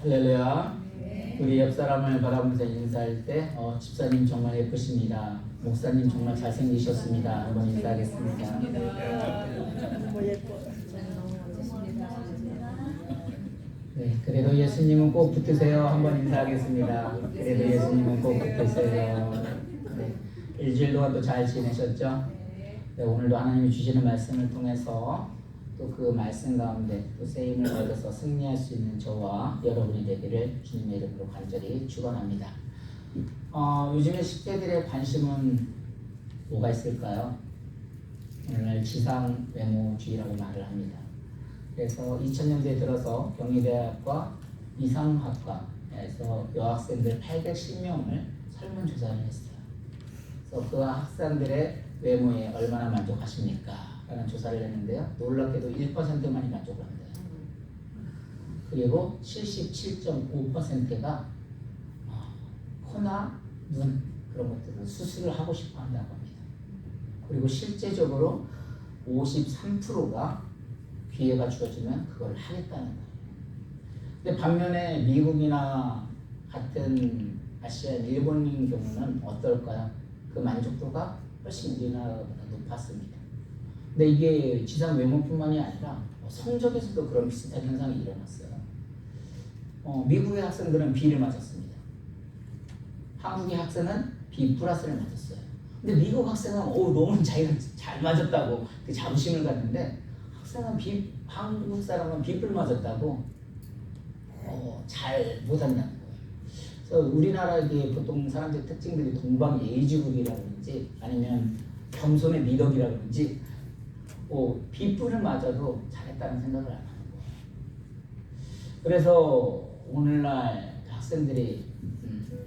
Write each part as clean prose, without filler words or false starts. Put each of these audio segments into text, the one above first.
할렐루야. 네. 우리 옆 사람을 바라보면서 인사할 때 집사님 정말 예쁘십니다. 목사님 정말 잘생기셨습니다. 한번 인사하겠습니다. 너무 예뻐. 네, 그래도 예수님은 꼭 붙으세요. 한번 인사하겠습니다. 그래도 예수님은 꼭 붙으세요. 네, 일주일 동안 또 잘 지내셨죠? 네, 오늘도 하나님이 주시는 말씀을 통해서 또 그 말씀 가운데 또 쓰임을 얻어서 승리할 수 있는 저와 여러분이 되기를 주님의 이름으로 간절히 축원합니다. 요즘에 10대들의 관심은 뭐가 있을까요? 오늘날 지상 외모주의라고 말을 합니다. 그래서 2000년대에 들어서 경희대학과 이상학과에서 여학생들 810명을 설문조사를 했어요. 그래서 그 학생들의 외모에 얼마나 만족하십니까? 라는 조사를 했는데요. 놀랍게도 1%만이 만족을 합니다. 그리고 77.5%가 코나 눈 그런 것들을 수술을 하고 싶어 한다고 합니다. 그리고 실제적으로 53%가 기회가 주어지면 그걸 하겠다는 거예요. 근데 반면에 미국이나 같은 아시아 일본인 경우는 어떨까요? 그 만족도가 훨씬 우리나라보다 높았습니다. 근데 이게 지상 외모뿐만이 아니라 성적에서도 그런 비슷한 현상이 일어났어요. 미국의 학생들은 B를 맞았습니다. 한국의 학생은 B 플러스를 맞았어요. 근데 미국 학생은 너무 자기가 잘 맞았다고 그 자부심을 갖는데 학생은 한국 사람은 B 플 맞았다고 잘 못한다는 거예요. 그래서 우리나라의 보통 사람들의 특징들이 동방 예의지국이라든지 아니면 겸손의 미덕이라든지 B뿔을 맞아도 잘했다는 생각을 안 하는 거예요. 그래서 오늘날 학생들이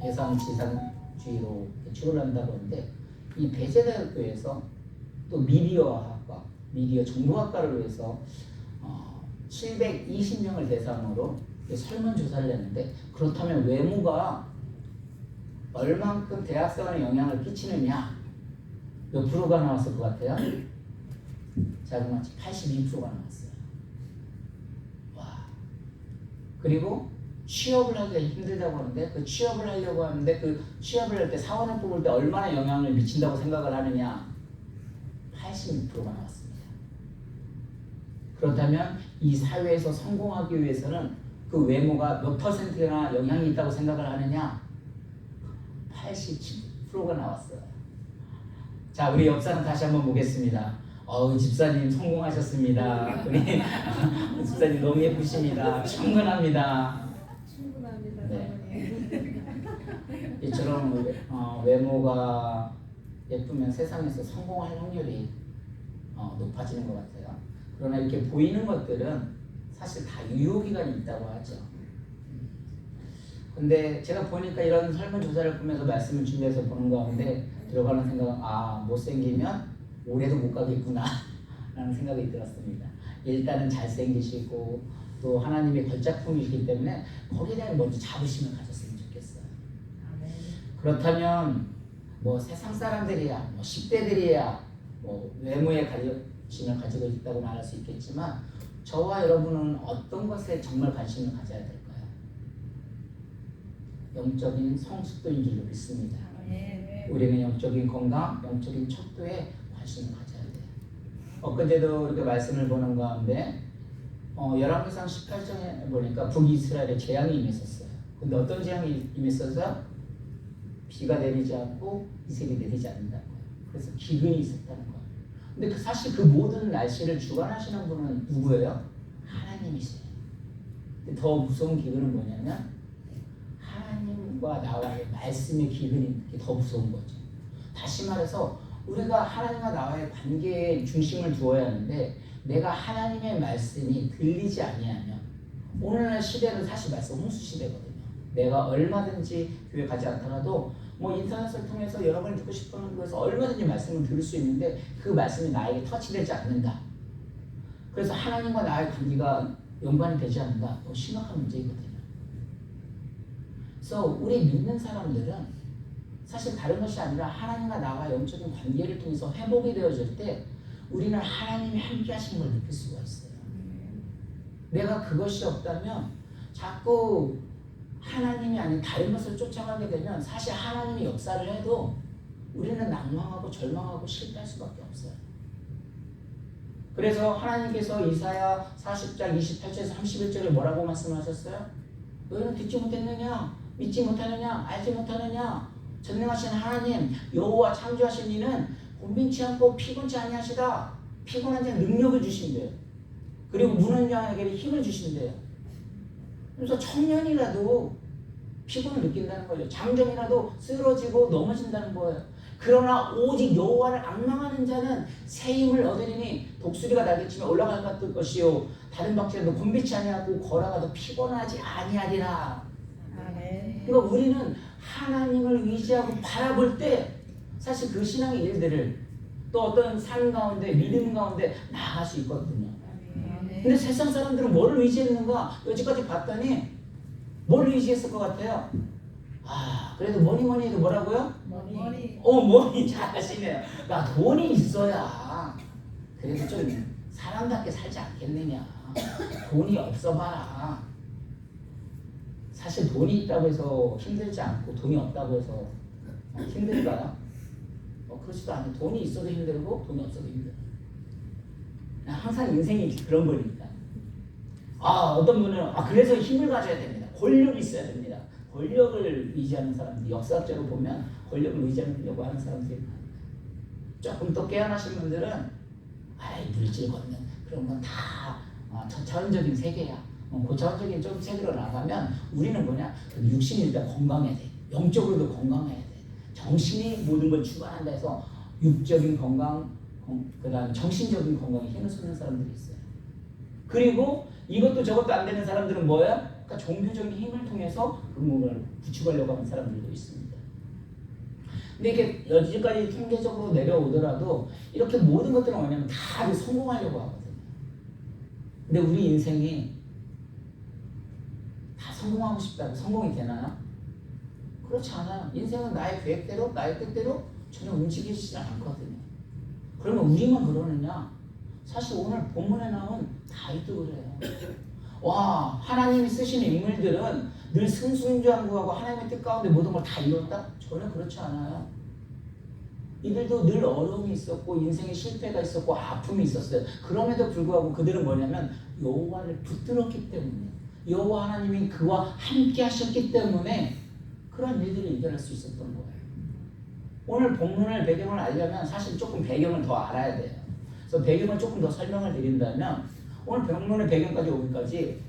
해상 지상주의로 출을 한다고 하는데 이 배재대학교에서 또 미디어학과, 미디어 정보학과를 위해서 720명을 대상으로 설문조사를 했는데 그렇다면 외모가 얼만큼 대학생활에 영향을 끼치느냐 몇 프로가 나왔을 것 같아요? 자그마치 82%가 나왔어요. 와. 그리고 취업을 하기가 힘들다고 하는데 그 취업을 하려고 하는데 그 취업을 할 때 사원을 뽑을 때 얼마나 영향을 미친다고 생각을 하느냐 86%가 나왔습니다. 그렇다면 이 사회에서 성공하기 위해서는 그 외모가 몇 %나 영향이 있다고 생각을 하느냐 87%가 나왔어요. 자, 우리 옆 사람 다시 한번 보겠습니다. 집사님 성공하셨습니다. 우리 집사님 너무 예쁘십니다. 충분합니다. 충분합니다. 네. 이처럼 외모가 예쁘면 세상에서 성공할 확률이 높아지는 것 같아요. 그러나 이렇게 보이는 것들은 사실 다 유효기간이 있다고 하죠. 근데 제가 보니까 이런 설문조사를 보면서 말씀을 준비해서 보는 가운데 들어가는 생각은 못생기면 올해도 못 가겠구나 라는 생각이 들었습니다. 일단은 잘생기시고 또 하나님의 걸작품이시기 때문에 거기에 대한 먼저 자부심을 가졌으면 좋겠어요. 그렇다면 세상 사람들이야 10대들이야 외모에 관심을 가지고 있다고 말할 수 있겠지만 저와 여러분은 어떤 것에 정말 관심을 가져야 될까요? 영적인 성숙도인 줄로 믿습니다. 우리는 영적인 건강, 영적인 척도에 관심을 가져야 돼요. 엊그제도 이렇게 말씀을 보는 가운데 열왕기상 18장에 보니까 북이스라엘에 재앙이 임했었어요. 근데 어떤 재앙이 임했어서 비가 내리지 않고 이슬이 내리지 않는다는 거예요. 그래서 기근이 있었다는 거예요. 근데 사실 그 모든 날씨를 주관하시는 분은 누구예요? 하나님이세요. 근데 더 무서운 기근은 뭐냐면 하나님과 나와의 말씀의 기근이 더 무서운 거죠. 다시 말해서 우리가 하나님과 나와의 관계에 중심을 두어야 하는데 내가 하나님의 말씀이 들리지 아니하면 오늘날 시대는 사실 말씀 홍수 시대거든요. 내가 얼마든지 교회 가지 않더라도 인터넷을 통해서 여러분이 듣고 싶은 것에서 얼마든지 말씀을 들을 수 있는데 그 말씀이 나에게 터치되지 않는다. 그래서 하나님과 나의 관계가 연관이 되지 않는다. 더 심각한 문제이거든요. 그래서 우리 믿는 사람들은 사실 다른 것이 아니라 하나님과 나와 영적인 관계를 통해서 회복이 되어질 때 우리는 하나님이 함께 하시는 걸 느낄 수가 있어요. 내가 그것이 없다면 자꾸 하나님이 아닌 다른 것을 쫓아가게 되면 사실 하나님이 역사를 해도 우리는 낭망하고 절망하고 실패할 수밖에 없어요. 그래서 하나님께서 이사야 40장 28절에서 31절에 뭐라고 말씀하셨어요? 너희는 듣지 못했느냐? 믿지 못하느냐? 알지 못하느냐? 전능하신 하나님 여호와 창조하신 이는 곤빈치 않고 피곤치 아니하시다. 피곤한 자에 능력을 주신대요. 그리고 무는 자에게 힘을 주신대요. 그래서 청년이라도 피곤을 느낀다는 거죠. 장정이라도 쓰러지고 넘어진다는 거예요. 그러나 오직 여호와를 앙망하는 자는 새 힘을 얻으리니 독수리가 날개치며 올라갈 것이요 다른 박쥐라도 곤비치 아니하고 걸어가도 피곤하지 아니하리라. 아멘. 그러니까 우리는 하나님을 의지하고 바라볼 때 사실 그 신앙의 일들을 또 어떤 삶 가운데 믿음 가운데 나아갈 수 있거든요. 근데 세상 사람들은 뭐를 의지했는가? 여지까지 봤더니 뭘 의지했을 것 같아요? 그래도 뭐니 해도 뭐라고요? 머니 잘하시네요. 나 돈이 있어야 그래도 좀 사람답게 살지 않겠느냐. 돈이 없어 봐라. 사실 돈이 있다고 해서 힘들지 않고 돈이 없다고 해서 힘들까요? 그렇지도 않아요. 돈이 있어도 힘들고 돈이 없어도 힘들어요. 항상 인생이 그런 거니까. 어떤 분은 그래서 힘을 가져야 됩니다. 권력이 있어야 됩니다. 권력을 의지하는 사람들, 역사적으로 보면 권력을 의지하려고 하는 사람들이 많아요. 조금 더 깨어나신 분들은 물질 걷는 그런 건 다 저차원적인 세계야. 고차원적인 좀 세계로 나가면 우리는 뭐냐? 육신이 일단 건강해야 돼. 영적으로도 건강해야 돼. 정신이 모든 걸 주관한다 해서 육적인 건강, 그 다음에 정신적인 건강에 힘을 쏟는 사람들이 있어요. 그리고 이것도 저것도 안 되는 사람들은 뭐예요? 그러니까 종교적인 힘을 통해서 그 몸을 구축하려고 하는 사람들도 있습니다. 근데 이렇게 여기까지 통계적으로 내려오더라도 이렇게 모든 것들은 뭐냐면 다 성공하려고 하거든요. 근데 우리 인생이 다 성공하고 싶다고 성공이 되나요? 그렇지 않아요. 인생은 나의 계획대로, 나의 뜻대로 전혀 움직이지 않거든요. 그러면 우리만 그러느냐? 사실 오늘 본문에 나온 다윗도 그래요. 하나님이 쓰신 인물들은 늘 승승장구하고 하나님의 뜻 가운데 모든 걸 다 이뤘다? 전혀 그렇지 않아요. 이들도 늘 어려움이 있었고 인생에 실패가 있었고 아픔이 있었어요. 그럼에도 불구하고 그들은 뭐냐면 여호와를 붙들었기 때문에 여호와 하나님이 그와 함께 하셨기 때문에 그런 일들을 이겨낼 수 있었던 거예요. 오늘 본문을 배경을 알려면 사실 조금 배경을 더 알아야 돼요. 그래서 배경을 조금 더 설명을 드린다면 오늘 본문의 배경까지 오기까지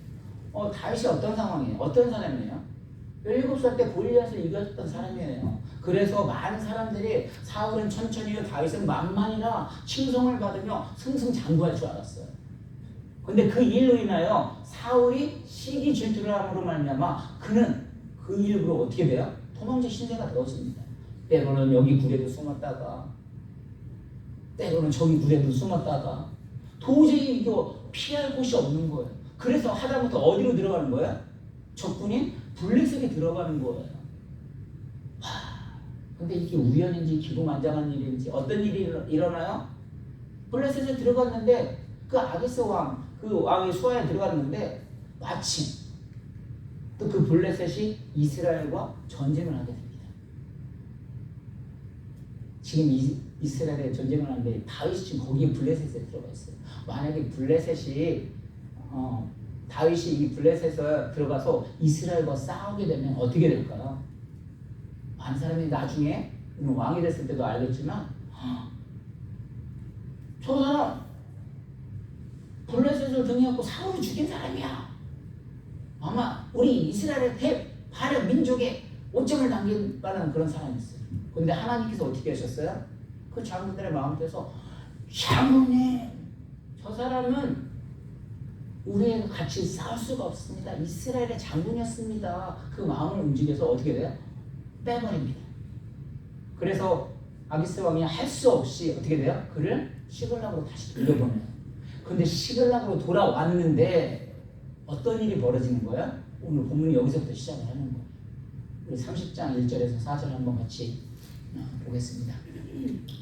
다윗이 어떤 상황이에요? 어떤 사람이에요? 17살 때 골리앗을 이겼던 사람이에요. 그래서 많은 사람들이 사울은 천천히요 다윗은 만만이라 칭송을 받으며 승승장구할 줄 알았어요. 근데 그 일로 인하여 사울이 시기 질투를 함으로 말미암아 그는 그 일로 어떻게 돼요? 도망자 신세가 되어집니다. 때로는 여기 굴에도 숨었다가 때로는 저기 굴에도 숨었다가 도저히 이거 피할 곳이 없는 거예요. 그래서 하다못해 어디로 들어가는 거예요? 적군인 블레셋에 들어가는 거예요. 근데 이게 우연인지 기고만장한 일인지 어떤 일이 일어나요? 블레셋에 들어갔는데 그 아기스 왕, 그 왕의 수하에 들어갔는데 마침 또 그 블레셋이 이스라엘과 전쟁을 하게 됩니다. 지금 이스라엘에 전쟁을 하는데 다윗이 지금 거기에 블레셋에 들어가 있어요. 만약에 블레셋이 다윗이 이 블레셋에 들어가서 이스라엘과 싸우게 되면 어떻게 될까요? 많은 사람이 나중에 왕이 됐을 때도 알겠지만 저 사람 블레셋을 등에 업고 사울을 죽인 사람이야. 아마 우리 이스라엘의 대파력 민족에 오점을 남긴다는 그런 사람이 있어요. 그런데 하나님께서 어떻게 하셨어요? 그 장군들의 마음께서 장군님 저 사람은 우리가 같이 싸울 수가 없습니다. 이스라엘의 장군이었습니다. 그 마음을 움직여서 어떻게 돼요? 빼버립니다. 그래서 아기스 왕이 할 수 없이 어떻게 돼요? 그를 시글락으로 다시 돌려보내요. 근데 시글락으로 돌아왔는데 어떤 일이 벌어지는 거예요? 오늘 본문이 여기서부터 시작을 하는 거예요. 우리 30장 1절에서 4절 한번 같이 보겠습니다.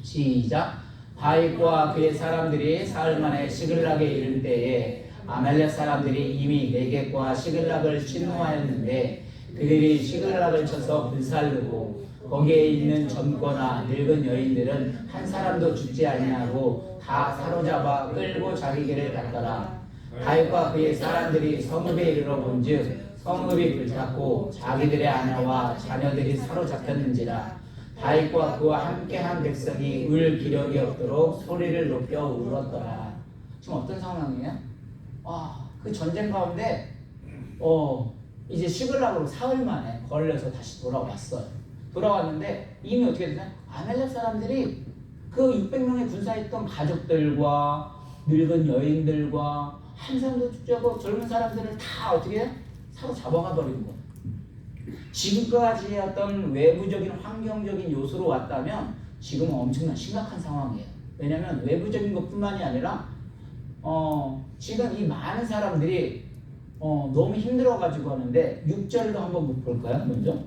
시작. 다윗과 그의 사람들이 사흘 만에 시글락에 이를 때에 아말렉 사람들이 이미 네겝과 시글락을 침노하였는데 그들이 시글락을 쳐서 불살르고 거기에 있는 젊거나 늙은 여인들은 한 사람도 죽지 아니하고 다 사로잡아 끌고 자기 길을 갔더라. 다윗과 그의 사람들이 성읍에 이르러 본즉 성읍이 불탔고 자기들의 아내와 자녀들이 사로잡혔는지라. 다윗과 그와 함께한 백성이 울 기력이 없도록 소리를 높여 울었더라. 지금 어떤 상황이에요? 그 전쟁 가운데 이제 시글락으로 사흘 만에 걸려서 다시 돌아왔어요. 돌아왔는데 이미 어떻게 되냐? 아말렉 사람들이 그 600명의 군사했던 가족들과 늙은 여인들과 한 사람도 죽지 않고 젊은 사람들을 다 어떻게 해요? 사로잡아가 버린 거예요. 지금까지 어떤 외부적인 환경적인 요소로 왔다면 지금은 엄청난 심각한 상황이에요. 왜냐하면 외부적인 것뿐만이 아니라 지금 이 많은 사람들이 너무 힘들어가지고 하는데 6절도 한번 볼까요? 먼저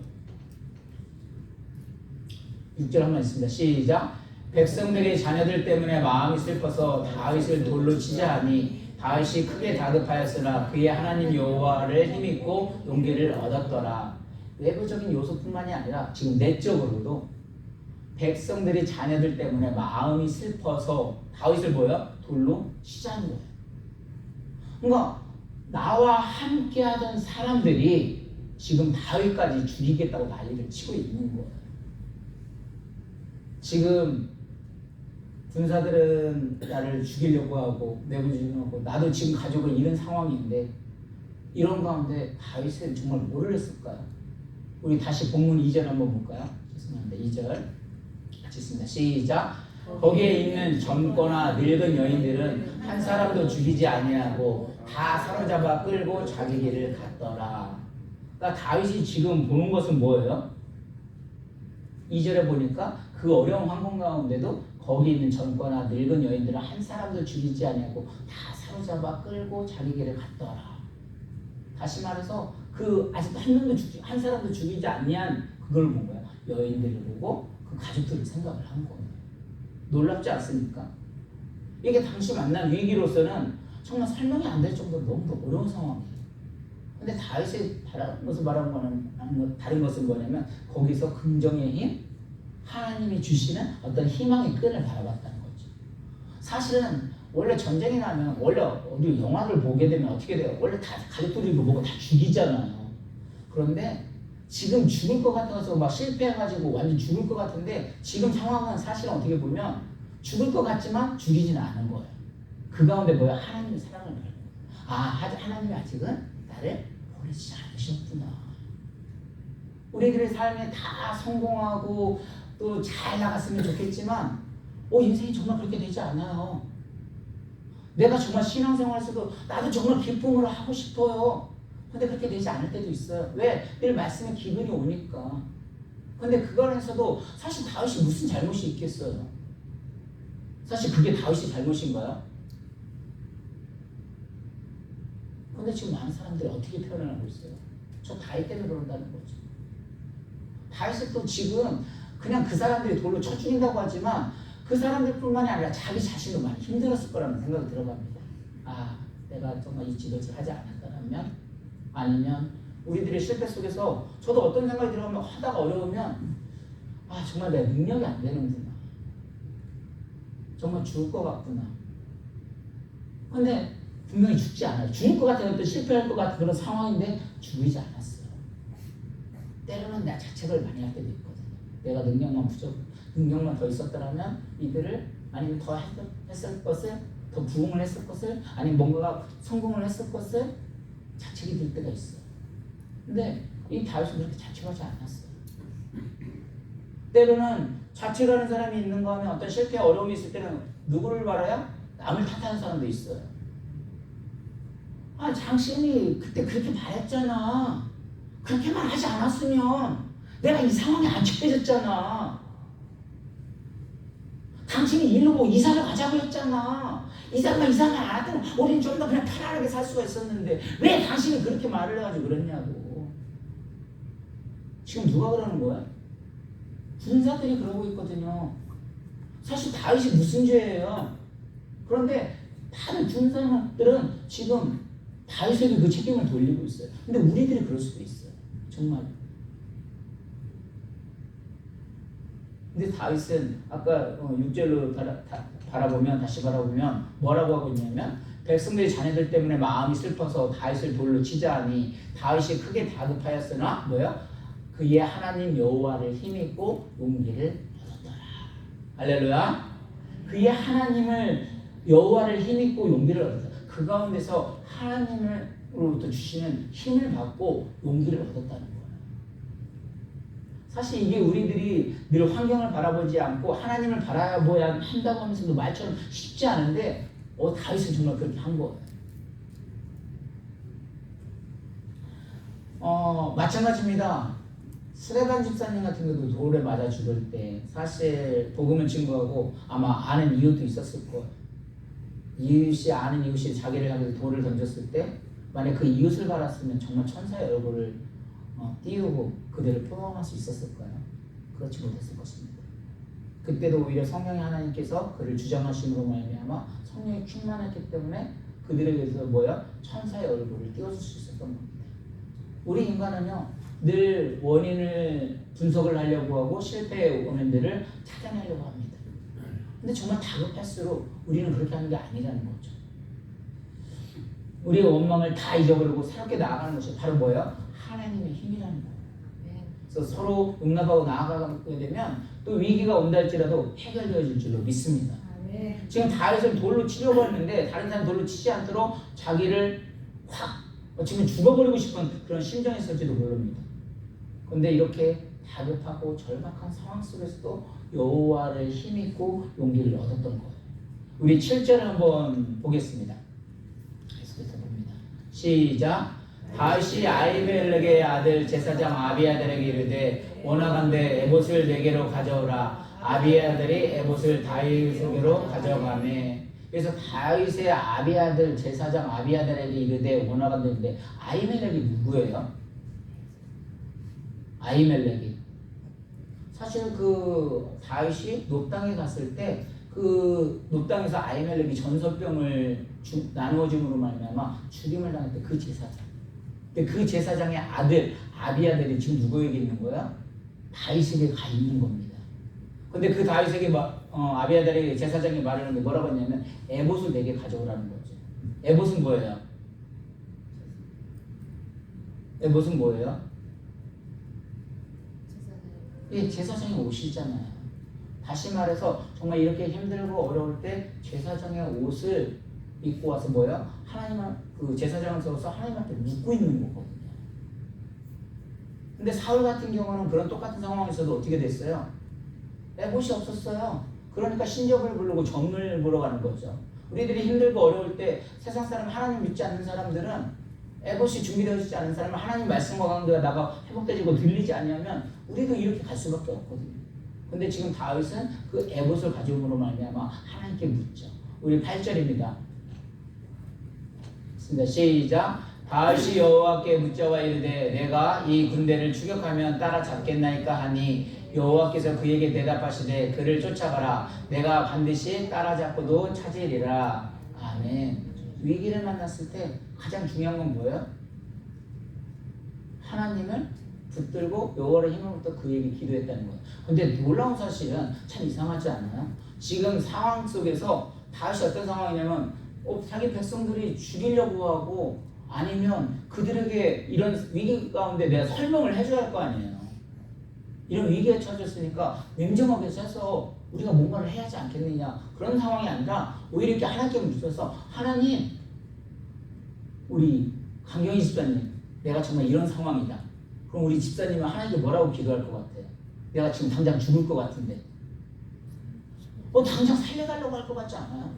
6절 한번 있습니다. 시작. 백성들이 자녀들 때문에 마음이 슬퍼서 다윗을 돌로 치자 하니 다윗이 크게 다급하였으나 그의 하나님 여호와를 힘입고 용기를 얻었더라. 외부적인 요소뿐만이 아니라 지금 내적으로도 백성들이 자녀들 때문에 마음이 슬퍼서 다윗을 돌로 치자는 거예요. 그러니까 나와 함께하던 사람들이 지금 다윗까지 죽이겠다고 난리를 치고 있는 거예요. 지금 군사들은 나를 죽이려고 하고 내부주의하고 하고 나도 지금 가족을 잃은 상황인데 이런 가운데 다윗은 정말 뭐를 했을까요? 우리 다시 본문 2절 한번 볼까요? 죄송합니다. 2절 같이 있습니다. 시작. 거기에 있는 젊거나 늙은 여인들은 한 사람도 죽이지 아니하고 다 사로잡아 끌고 자기 길을 갔더라. 그러니까 다윗이 지금 보는 것은 뭐예요? 2절에 보니까 그 어려운 환경 가운데도 거기 있는 젊거나 늙은 여인들은 한 사람도 죽이지 아니하고 다 사로잡아 끌고 자기 길을 갔더라. 다시 말해서 그 아직도 한 사람도 죽이지 아니한 그걸 본 거야. 여인들을 보고 그 가족들을 생각을 한 거예요. 놀랍지 않습니까? 이게 당시 만난 위기로서는 정말 설명이 안 될 정도로 너무 어려운 상황이에요. 근데 다윗이 다른 것은 뭐냐면 거기서 긍정의 힘, 하나님이 주시는 어떤 희망의 끈을 바라봤다는 거죠. 사실은 원래 전쟁이 나면 원래 우리 영화를 보게 되면 어떻게 돼요? 원래 다 가족들이 보고 다 죽이잖아요. 그런데 지금 죽을 것 같아서 막 실패해가지고 완전 죽을 것 같은데 지금 상황은 사실은 어떻게 보면 죽을 것 같지만 죽이지는 않은 거예요. 그 가운데 뭐야? 하나님의 사랑을 받는 거예요. 하나님이 아직은 나를 버리지 않으셨구나. 우리들의 삶에 다 성공하고 또 잘 나갔으면 좋겠지만 인생이 정말 그렇게 되지 않아요. 내가 정말 신앙생활 했어도 나도 정말 기쁨으로 하고 싶어요. 근데 그렇게 되지 않을 때도 있어요. 왜? 늘 말씀에 기분이 오니까. 근데 그거에서도 사실 다윗이 무슨 잘못이 있겠어요? 사실 그게 다윗이 잘못인가요? 근데 지금 많은 사람들이 어떻게 표현하고 있어요? 저 다윗 때문에 그런다는 거죠. 다윗은 또 지금 그냥 그 사람들이 돌로 쳐 죽인다고 하지만 그 사람들뿐만이 아니라 자기 자신도 많이 힘들었을 거라는 생각이 들어갑니다. 내가 정말 이 지도를 하지 않았더라면, 아니면 우리들의 실패 속에서 저도 어떤 생각이 들어가면 하다가 어려우면 정말 내 능력이 안 되는구나. 정말 죽을 것 같구나. 근데 분명히 죽지 않아요. 죽을 것 같은 또 실패할 것 같은 그런 상황인데 죽이지 않았어요. 때로는 내 자책을 많이 할 때도 있거든요. 내가 능력만 더 있었더라면 이들을 아니면 더 했을 것을, 더 부흥을 했을 것을, 아니면 뭔가가 성공을 했을 것을 자책이 들 때가 있어요. 근데 이 다윗은 그렇게 자책하지 않았어요. 때로는 자책하는 사람이 있는 거 하면 어떤 실패, 어려움이 있을 때는 누구를 말해요? 남을 탓하는 사람도 있어요. 당신이 그때 그렇게 말했잖아. 그렇게만 하지 않았으면 내가 이 상황에 안 처해졌잖아. 당신이 일로 보고 이사를 가자고 했잖아. 이사를 안 했더니 우리는 좀 더 그냥 편안하게 살 수가 있었는데 왜 당신이 그렇게 말을 해가지고 그랬냐고. 지금 누가 그러는 거야? 군사들이 그러고 있거든요. 사실 다윗이 무슨 죄예요? 그런데 다른 준 사람들은 지금 다윗에게 그 책임을 돌리고 있어요. 근데 우리들이 그럴 수도 있어요. 정말. 근데 다윗은 아까 6절로 바라보면 다시 바라보면 뭐라고 하고 있냐면 백성들이 자네들 때문에 마음이 슬퍼서 다윗을 돌로 치자 하니 다윗이 크게 다급하였으나 뭐야? 그의 하나님 여호와를 힘입고 용기를 얻었더라. 할렐루야. 그의 하나님을 여호와를 힘입고 용기를 얻었다. 그 가운데서 하나님으로부터 주시는 힘을 받고 용기를 얻었다는 거예요. 사실 이게 우리들이 늘 환경을 바라보지 않고 하나님을 바라봐야 한다고 하면서도 말처럼 쉽지 않은데 다윗은 정말 그렇게 한 거예요. 마찬가지입니다. 스데반 집사님 같은 경우도 돌에 맞아 죽을 때 사실 복음을 증거하고 아마 아는 이유도 있었을 거예요. 아는 이웃이 자기를 향해서 돌을 던졌을 때 만약 그 이웃을 바랐으면 정말 천사의 얼굴을 띄우고 그들을 포용할 수 있었을 거예요. 그렇지 못했을 것입니다. 그때도 오히려 성령의 하나님께서 그를 주장하심으로 말미암아 성령이 충만했기 때문에 그들에게서 천사의 얼굴을 띄워줄 수 있었던 겁니다. 우리 인간은요 늘 원인을 분석을 하려고 하고 실패의 원인들을 찾아내려고 합니다. 근데 정말 다급할수록 우리는 그렇게 하는 게 아니라는 거죠. 우리의 원망을 다 잊어버리고 새롭게 나아가는 것이 바로 하나님의 힘이라는 거예요. 그래서 서로 용납하고 나아가게 되면 또 위기가 온다 할지라도 해결되어질 줄로 믿습니다. 지금 다윗을 돌로 치려고 했는데 다른 사람 돌로 치지 않도록 자기를 지금 죽어버리고 싶은 그런 심정이 있을지도 모릅니다. 그런데 이렇게 다급하고 절박한 상황 속에서도 여호와를 힘입고 용기를 얻었던 거예요. 우리 7절을 한번 보겠습니다. 계속해서 봅니다. 시작. 다윗이 아히멜렉의 아들 제사장 아비아들에게 이르되 원하건대 에봇을 내게로 가져오라. 아비아들이 에봇을 다윗에게로 가져가매. 그래서 다윗의 아비아들 제사장 아비아들에게 이르되 원하건대 아히멜렉이 누구예요? 아히멜렉이 사실 그 다윗이 놋땅에 갔을 때 그 놋땅에서 아히멜렉이 전설병을 나누어 줌으로 말미암아 죽임을 당했던 그 제사장. 근데 그 제사장의 아들 아비아들이 지금 누구에게 있는 거야? 다윗에게 가 있는 겁니다. 근데 그 다윗에게 아비아들이 제사장이 말하는 게 뭐라고 했냐면 에봇을 내게 가져오라는 거죠. 에봇은 뭐예요? 에봇은 뭐예요? 제사장의 옷이잖아요. 다시 말해서 정말 이렇게 힘들고 어려울 때 제사장의 옷을 입고 와서 하나님을 그 제사장을 세워서 하나님한테 묻고 있는 거거든요. 근데 사울 같은 경우는 그런 똑같은 상황에서도 어떻게 됐어요? 에봇이 없었어요. 그러니까 신적을 부르고 정을 보러 가는 거죠. 우리들이 힘들고 어려울 때 세상 사람 하나님 믿지 않는 사람들은 에봇이 준비되어지지 않은 사람은 하나님 말씀과 관계가 나가 회복되지고 들리지 않으면 우리도 이렇게 갈 수밖에 없거든요. 근데 지금 다윗은 그 에봇을 가져옴으로 말미암아 하나님께 묻죠. 우리 8절입니다. 시작. 다윗이 여호와께 묻자와 이르되 내가 이 군대를 추격하면 따라잡겠나이까 하니 여호와께서 그에게 대답하시되 그를 쫓아가라. 내가 반드시 따라잡고도 찾으리라. 아멘. 위기를 만났을 때 가장 중요한 건 뭐예요? 하나님을 붙들고 여호와를 힘으로부터 그에게 기도했다는 거예요. 근데 놀라운 사실은 참 이상하지 않아요? 지금 상황 속에서 다윗이 어떤 상황이냐면 자기 백성들이 죽이려고 하고 아니면 그들에게 이런 위기 가운데 내가 설명을 해줘야 할 거 아니에요. 이런 위기에 처해졌으니까 냉정하게 해서 우리가 뭔가를 해야 하지 않겠느냐 그런 상황이 아니라 오히려 이렇게 하나님께 묻어서 하나님 우리 강경희 집사님 내가 정말 이런 상황이다. 그럼 우리 집사님은 하나님께 뭐라고 기도할 것 같아요? 내가 지금 당장 죽을 것 같은데 당장 살려달라고 할 것 같지 않아요?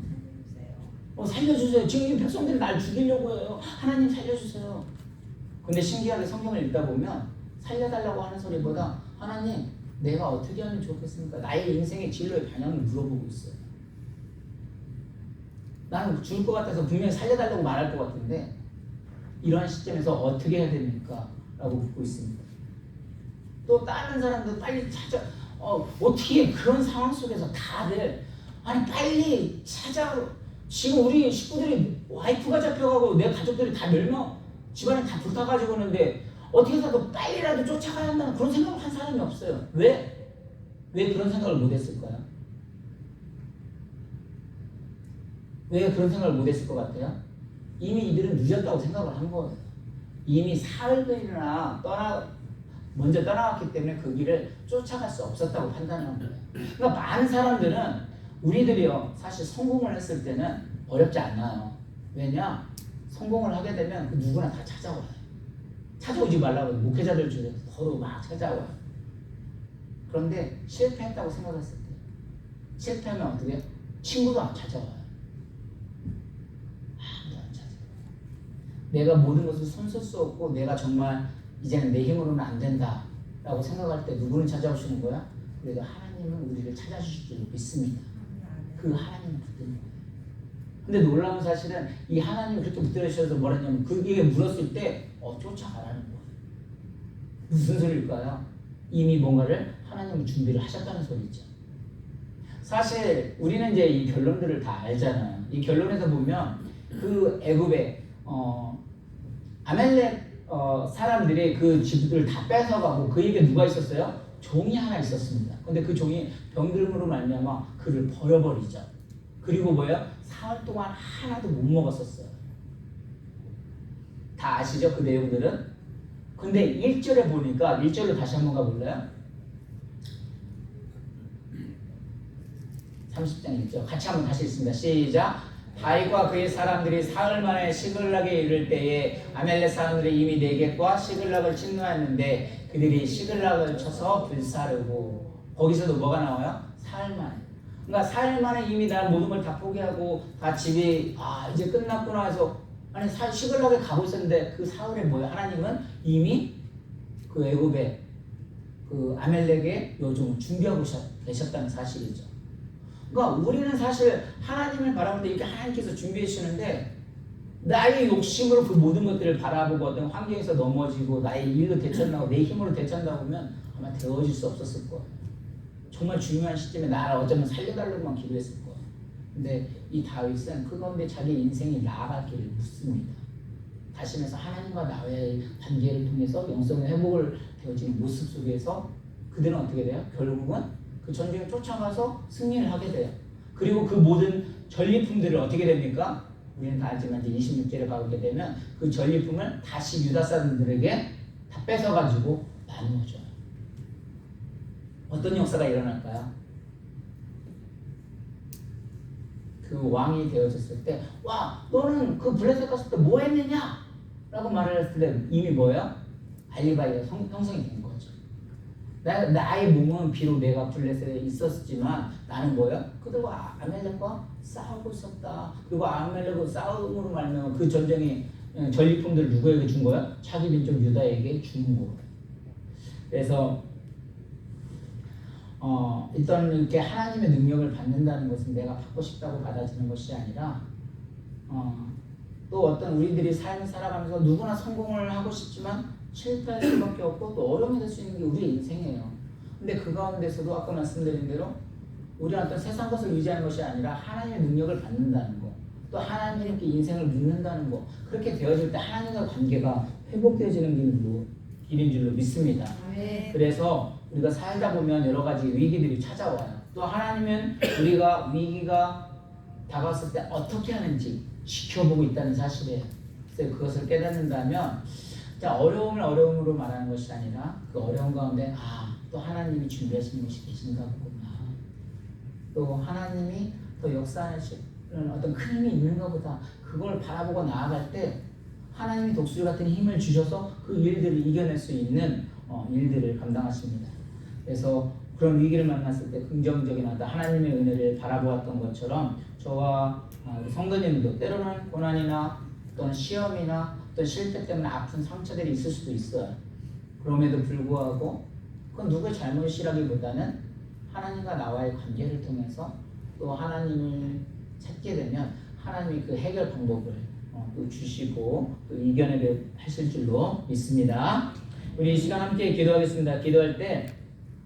살려주세요. 지금 이 백성들이 날 죽이려고 해요. 하나님 살려주세요. 근데 신기하게 성경을 읽다 보면 살려달라고 하는 소리보다 하나님 내가 어떻게 하면 좋겠습니까? 나의 인생의 진로의 방향을 물어보고 있어요. 나는 죽을 것 같아서 분명히 살려달라고 말할 것 같은데 이러한 시점에서 어떻게 해야 됩니까? 라고 묻고 있습니다. 또 다른 사람도 빨리 찾아 어떻게 그런 상황 속에서 다들 빨리 찾아 지금 우리 식구들이 와이프가 잡혀가고 내 가족들이 다 멸망, 집안에 다 불타가지고 있는데 어떻게 해서도 빨리라도 쫓아가야 한다는 그런 생각을 한 사람이 없어요. 왜? 왜 그런 생각을 못했을까요? 왜 그런 생각을 못했을 것 같아요? 이미 이들은 늦었다고 생각을 한 거예요. 이미 사흘이나 먼저 떠나왔기 때문에 그 길을 쫓아갈 수 없었다고 판단한 거예요. 그러니까 많은 사람들은 우리들이요 사실 성공을 했을 때는 어렵지 않아요. 왜냐? 성공을 하게 되면 그 누구나 다 찾아와요. 찾아오지 말라고 목회자들 중에 서로 막 찾아와요. 그런데 실패했다고 생각했을 때 실패하면 어떻게 해요? 친구도 안 찾아와요. 아무도 안 찾아와요. 내가 모든 것을 손쓸 수 없고 내가 정말 이제는 내 힘으로는 안 된다 라고 생각할 때 누구는 찾아오시는 거야? 그래도 하나님은 우리를 찾아주실 줄 믿습니다. 그 하나님을 붙드는 거예요. 근데 놀라운 사실은 이 하나님이 그렇게 붙들어 주셔서 뭐랬냐면 그게 물었을 때 쫓아가라는 거예요. 무슨 소리일까요? 이미 뭔가를 하나님은 준비를 하셨다는 소리죠. 사실 우리는 이제 이 결론들을 다 알잖아요. 이 결론에서 보면 그 애굽의 아멜렉 사람들이 그 집들을 다 뺏어가고 그에게 누가 있었어요? 종이 하나 있었습니다. 근데 그 종이 병들음으로 말미암아 그를 버려버리죠. 그리고 뭐예요? 사흘 동안 하나도 못 먹었었어요. 다 아시죠? 그 내용들은? 근데 1절에 보니까 1절로 다시 한번 가볼래요? 30장 1절 같이 한번 다시 읽습니다. 시작! 다윗과 그의 사람들이 사흘 만에 시글락에 이를 때에 아멜렉 사람들이 이미 네겝과 시글락을 침노했는데 그들이 시글락을 쳐서 불사르고 거기서도 뭐가 나와요? 사흘 만에. 그러니까 사흘 만에 이미 나 모든 걸 다 포기하고 다 집이 이제 끝났구나 해서 아니 시글락에 가고 있었는데 그 사흘에 뭐예요? 하나님은 이미 그 애굽의 그 아멜렉의 요정을 준비하고 계셨다는 사실이죠. 그러니까 우리는 사실 하나님을 바라볼 때 이렇게 하나님께서 준비해 주시는데 나의 욕심으로 그 모든 것들을 바라보고 어떤 환경에서 넘어지고 나의 일로 되찾나고 내 힘으로 되찾는다고 하면 아마 되어질 수 없었을 거예요. 정말 중요한 시점에 나를 어쩌면 살려달라고만 기도했을 거예요. 근데 이 다윗은 그 가운데 자기 인생이 나아가기를 묻습니다. 다시면서 하나님과 나의 관계를 통해서 영성의 회복을 되어지는 모습 속에서 그들은 어떻게 돼요? 결국은 그 전쟁에 쫓아가서 승리를 하게 돼요. 그리고 그 모든 전리품들을 어떻게 됩니까? 우리는 다 알지만 이제 26절에 가게 되면 그 전리품을 다시 유다 사람들에게 다 뺏어가지고 나누어줘요. 어떤 역사가 일어날까요? 그 왕이 되어졌을 때, 와, 너는 그 블레셋 갔을 때 뭐 했느냐? 라고 말을 했을 때 이미 뭐예요? 알리바이가 형성이 된 거죠. 나의 몸은 비록 내가 블레셋에 있었지만 나는 뭐예요? 그들과 아멜렉과 싸우고 있었다. 그리고 아멜렉과 싸움으로 말미암아 그 전쟁의 전리품들을 누구에게 준 거예요? 자기 민족 유다에게 주는 거예요. 그래서 일단 이렇게 하나님의 능력을 받는다는 것은 내가 받고 싶다고 받아지는 것이 아니라 또 어떤 우리들이 삶을 살아가면서 누구나 성공을 하고 싶지만 실패할 수밖에 없고 또 어려움이 될 수 있는 게 우리의 인생이에요. 근데 그 가운데서도 아까 말씀드린 대로 우리는 어떤 세상 것을 의지하는 것이 아니라 하나님의 능력을 받는다는 거, 또 하나님께 인생을 묻는다는 거, 그렇게 되어질 때 하나님과 관계가 회복되어지는 길인 줄로 믿습니다. 그래서 우리가 살다 보면 여러 가지 위기들이 찾아와요. 또 하나님은 우리가 위기가 다가왔을 때 어떻게 하는지 지켜보고 있다는 사실이에요. 그래서 그것을 깨닫는다면 어려움을 어려움으로 말하는 것이 아니라 그 어려움 가운데 또 하나님이 준비하시는 것이 계신가 보구나. 또 하나님이 더 역사하시는 어떤 큰 힘이 있는가 보다. 그걸 바라보고 나아갈 때 하나님이 독수리 같은 힘을 주셔서 그 일들을 이겨낼 수 있는 일들을 감당하십니다. 그래서 그런 위기를 만났을 때 긍정적인 하나님의 은혜를 바라보았던 것처럼 저와 성도님도 때로는 고난이나 또는 시험이나 어떤 실패 때문에 아픈 상처들이 있을 수도 있어요. 그럼에도 불구하고 그건 누구의 잘못이라기보다는 하나님과 나와의 관계를 통해서 또 하나님을 찾게 되면 하나님이 그 해결 방법을 또 주시고 또 이겨내게 하실 줄로 믿습니다. 우리 이 시간 함께 기도하겠습니다. 기도할 때